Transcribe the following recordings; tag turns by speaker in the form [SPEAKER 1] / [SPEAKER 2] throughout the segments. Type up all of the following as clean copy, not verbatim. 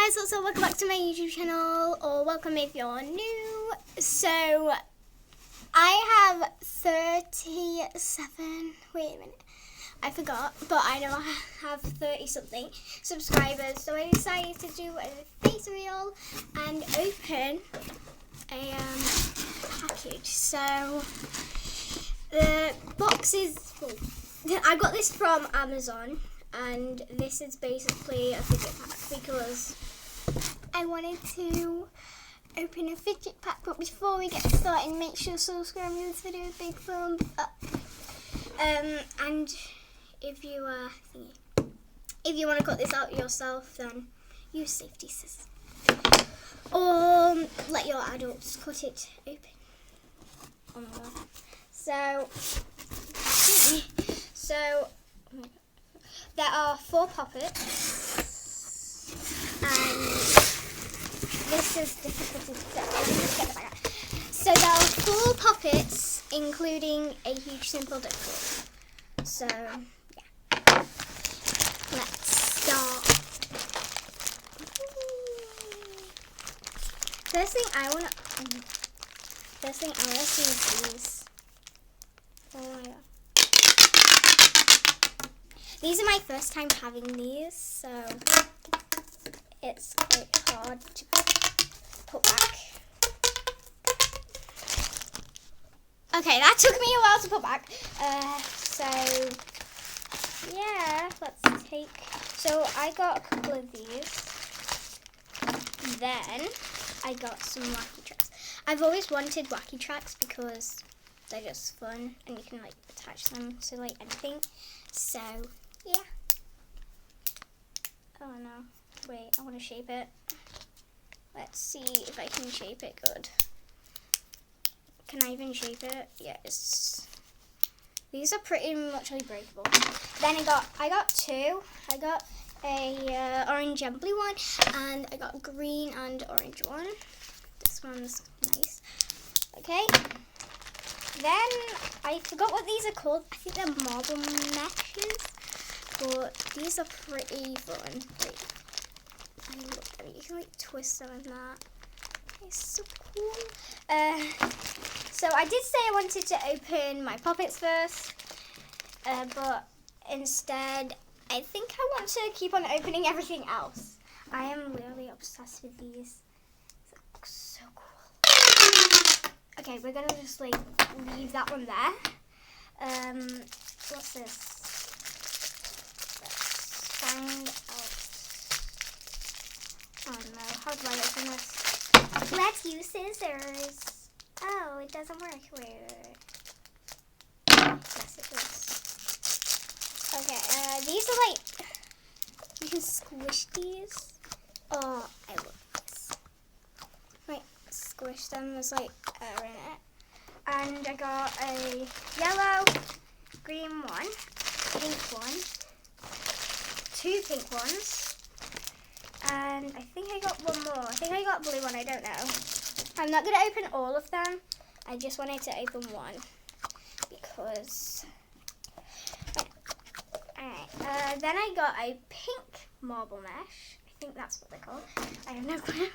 [SPEAKER 1] guys, also welcome back to my YouTube channel, or welcome if you're new. So, I have 37, wait a minute, I forgot, but I know I have 30 something subscribers, so I decided to do a face reel and open a package. So, the box is full. I got this from Amazon. And this is basically a fidget pack because I wanted to open a fidget pack. But before we get started, make sure to subscribe to this video, big thumbs up. And if you want to cut this out yourself, then use safety scissors, or let your adults cut it open. Oh my god! So. There are 4 poppets, and this is difficult to set. Let me just get the bag out. So there are 4 poppets, including a huge simple duck cord. So yeah, let's start. First thing I wanna see is these. Oh my god. These are my first time having these, so it's quite hard to put back. Okay, that took me a while to put back. So yeah, let's take. So I got a couple of these. Then I got some wacky tracks. I've always wanted wacky tracks because they're just fun and you can like attach them to like anything. So. Yeah. Oh no. Wait, I want to shape it. Let's see if I can shape it good. Can I even shape it? Yes. These are pretty much unbreakable. Then I got 2. I got a orange and blue one, and I got a green and orange one. This one's nice. Okay. Then I forgot what these are called. I think they're marble meshes. But these are pretty fun. Like, I look at it. You can like twist them and that. It's so cool. So I did say I wanted to open my poppets first, but instead I think I want to keep on opening everything else. I am really obsessed with these. They look so cool. Okay, we're gonna just like leave that one there. What's this? Find out. Oh no, how do I open this? Let's use scissors. Oh, it doesn't work. Wait. Yes, it does. Okay, these are like, you can squish these. Oh, I love this. Like, squish them, there's like air in it. And I got a yellow, green one, pink one, 2 pink ones, and I think I got one more. I think I got a blue one, I don't know. I'm not going to open all of them. I just wanted to open one because... Alright, then I got a pink marble mesh. I think that's what they're called. I have no clue.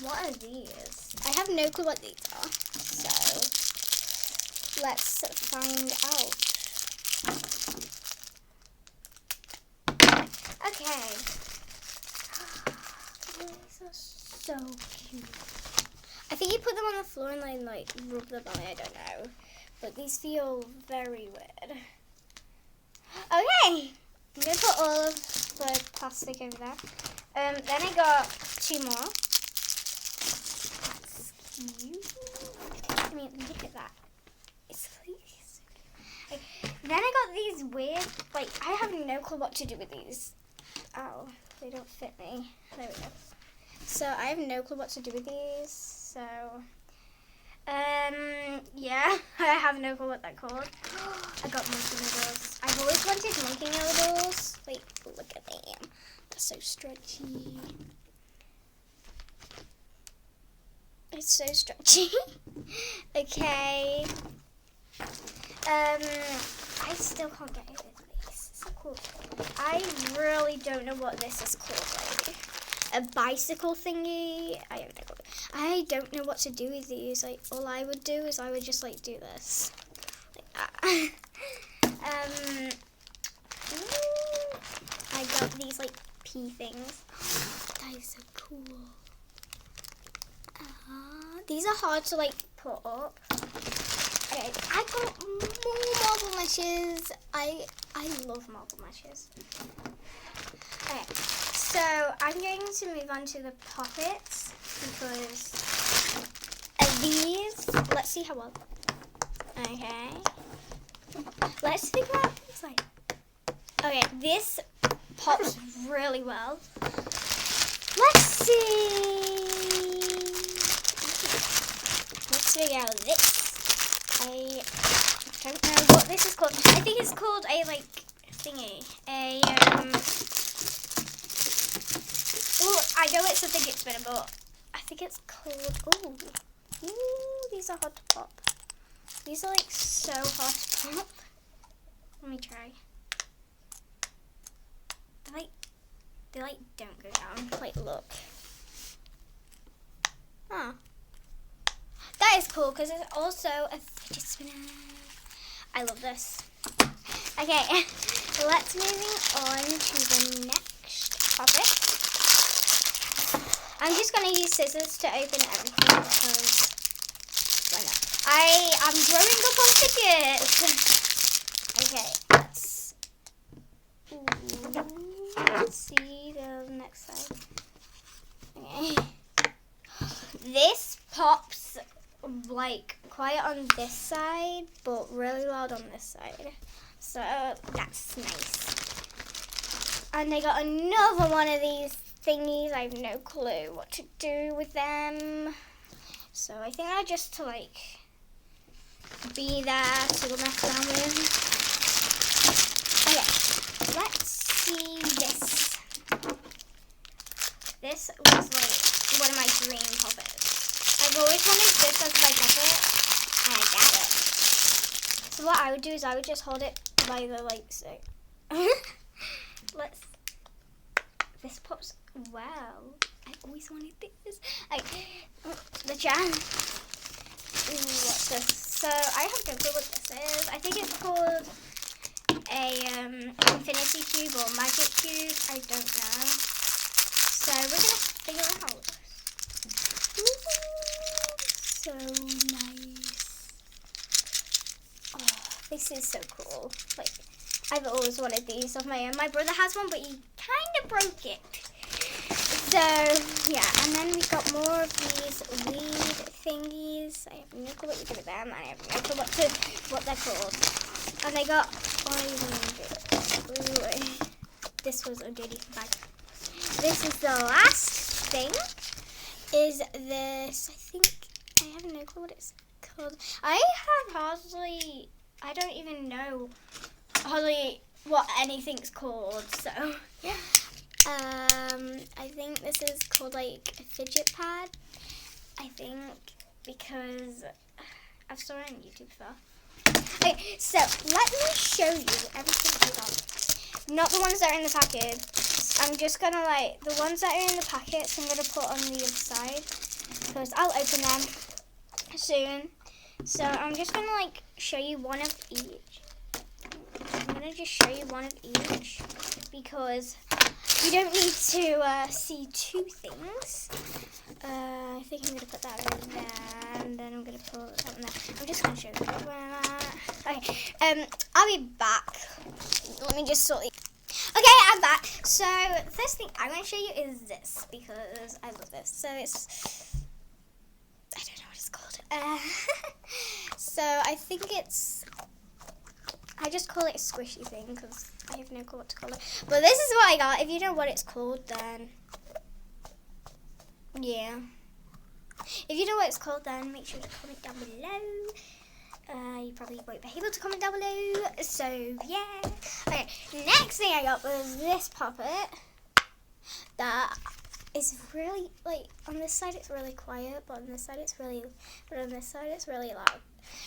[SPEAKER 1] What are these? I have no clue what these are. So, let's find out. Okay. These are so cute. I think you put them on the floor and then like rub them on it, I don't know. But these feel very weird. Okay. I'm going to put all of the plastic over there. Then I got 2 more. That's cute. I mean, look at that. It's cute. Okay. Then I got these weird, like, I have no clue what to do with these. Ow, they don't fit me. There we go. So I have no clue what to do with these. So, yeah, I have no clue what they're called. I got monkey noodles. I've always wanted monkey noodles. Wait, look at them. They're so stretchy. It's so stretchy. Okay. I still can't get over this. It's so cool. I really don't know what this is called, like. a bicycle thingy. I don't know what to do with these. Like, all I would do is I would just like do this. Like that. I got these like pea things. That is so cool. These are hard to like put up. Okay, I got more marble meshes. I love marble meshes. Okay, so I'm going to move on to the poppets because these. Let's see how well. Okay, let's think about this side. Okay, this pops really well. Let's see. Let's figure out this. I don't know what this is called. I think it's called a like thingy. Oh, I know it's a fidget spinner, but I think it's called. Ooh, these are hard to pop. These are like so hard to pop. Let me try. They like don't go down. Like look. Huh. That is cool because it's also a fidget spinner. I love this. Okay, let's move on to the next topic. I'm just gonna use scissors to open everything because why not? I am growing up on fidgets. Okay, let's see the next side. Okay. This pops like quiet on this side, but really loud on this side. So that's nice. And I got another one of these thingies. I have no clue what to do with them. So I think I'll just to like be there to mess around with. Okay, let's see this. This was like one of my dream poppets. I've always wanted this as my poppet, and I got it. So what I would do is I would just hold it by the like so. This pops well. I always wanted this. The jam. What's this? So I have no clue what this is. I think it's called a infinity cube or magic cube. I don't know. So we're gonna figure it out. So nice. Oh, this is so cool. Like, I've always wanted these of my own. My brother has one, but he kind of broke it. So, yeah. And then we got more of these weed thingies. I have no clue what to do with them. I have no clue what they're called. And they got, this was underneath the bag. This is the last thing. Is this, I think, I have no clue what it's called. I don't even know hardly what anything's called, so yeah. I think this is called like a fidget pad, I think, because I've saw it on YouTube before. Okay, so let me show you everything I got. Not the ones that are in the package. I'm just gonna like, the ones that are in the packets I'm gonna put on the other side because I'll open them soon. So I'm just gonna like show you one of each. I'm gonna just show you one of each because you don't need to see two things. I think I'm gonna put that over there and then I'm gonna put that in there. I'm just gonna show you where that. Okay, I'll be back. Let me just sort it. Okay, I'm back. So the first thing I'm going to show you is this because I love this. So it's, I don't know what it's called. So I think it's, I just call it a squishy thing because I have no clue what to call it. But this is what I got. If you know what it's called, then yeah. If you know what it's called, then make sure to comment down below. You probably won't be able to comment down below, so yeah. Okay, next thing I got was this puppet that is really, like, on this side it's really quiet, but on this side it's really loud.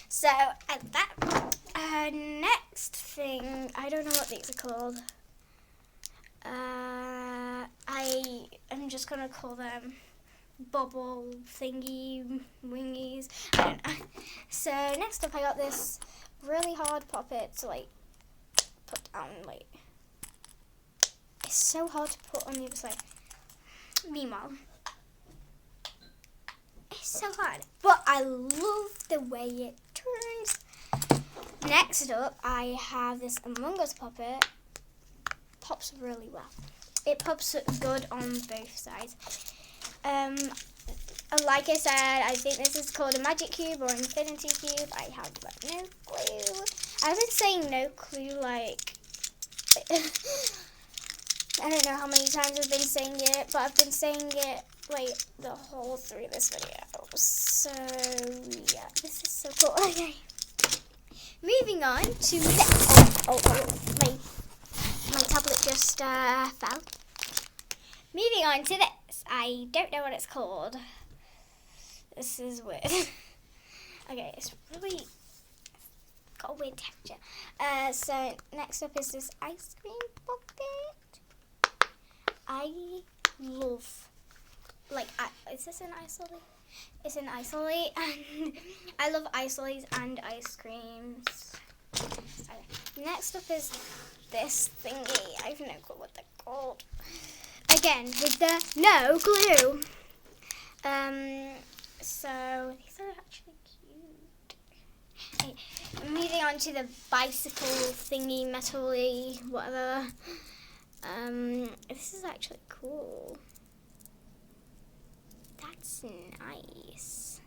[SPEAKER 1] So, that, next thing, I don't know what these are called. I am I'm just gonna call them bubble thingy wingies. I don't know. So next up, I got this really hard puppet to like put down. Like, it's so hard to put on the other side. Meanwhile, it's so hard, but I love the way it turns. Next up, I have this Among Us puppet. Pops really well. It pops good on both sides. Like I said, I think this is called a magic cube or infinity cube. I have no clue. I've been saying no clue like I don't know how many times I've been saying it, but I've been saying it like the whole through this video. So yeah, this is so cool. Okay. Moving on to my tablet just fell. Moving on to this. I don't know what it's called. This is weird. Okay, it's really got a weird texture. So next up is this ice cream puppet. I love, is this an isolate? It's an isolate, and I love isolates and ice creams. Next up is this thingy. I have no clue what they're called. Again, with the no clue. So these are actually cute. Okay, moving on to the bicycle thingy, metal-y, whatever. This is actually cool. That's nice.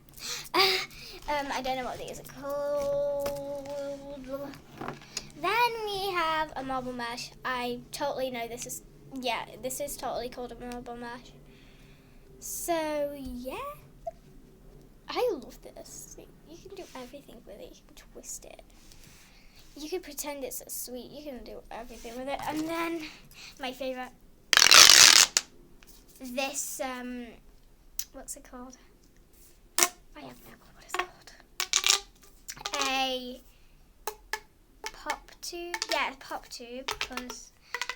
[SPEAKER 1] I don't know what these are called. Then we have a marble mesh. I totally know this is, yeah, this is totally called a marble mesh. So, yeah. I love this. You can do everything with it. You can twist it. You can pretend it's a sweet. You can do everything with it. And then, my favorite, this, what's it called? I have no clue what it's called. A pop tube? Yeah, a pop tube, because,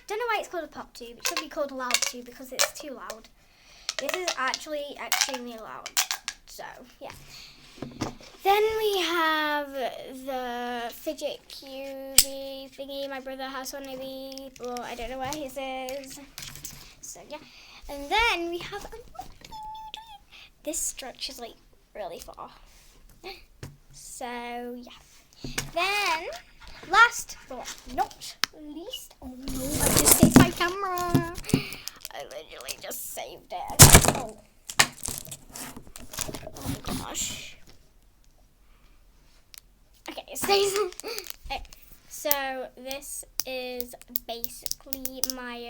[SPEAKER 1] don't know why it's called a pop tube. It should be called a loud tube because it's too loud. This is actually extremely loud. So, yeah. Then we have the Fidget cubey thingy. My brother has one of these, but I don't know where his is. So, yeah. And then we have this stretches like really far. So, yeah. Then, last but not least, oh no, I just saved my camera. I literally just saved it. Oh my gosh. Okay, it stays. Okay, so this is basically my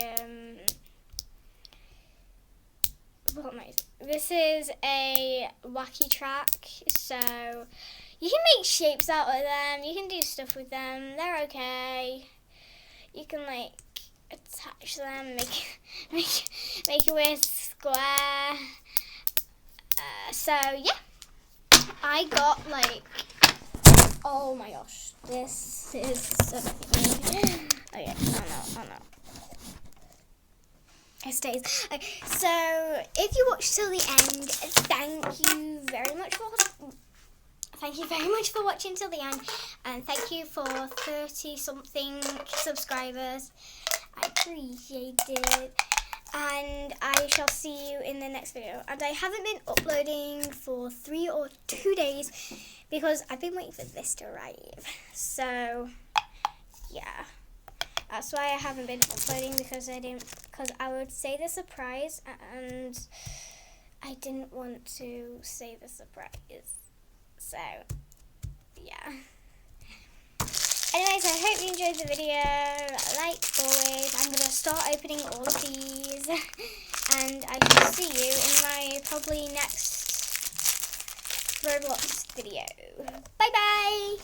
[SPEAKER 1] this is a wacky track, so you can make shapes out of them, you can do stuff with them, they're okay. You can like attach them, make a weird square. So yeah, I got like, oh my gosh, this is so funny. Okay, oh no. It stays. Okay, so if you watched till the end, thank you very much for watching till the end, and thank you for 30 something subscribers. I appreciate it, and I shall see you in the next video. And I haven't been uploading for 3 or 2 days because I've been waiting for this to arrive. So yeah, that's why I haven't been uploading, because I would say the surprise and I didn't want to say the surprise. So yeah. Anyways, I hope you enjoyed the video. Like always, I'm going to start opening all of these, and I shall see you in my probably next Roblox video. Bye bye!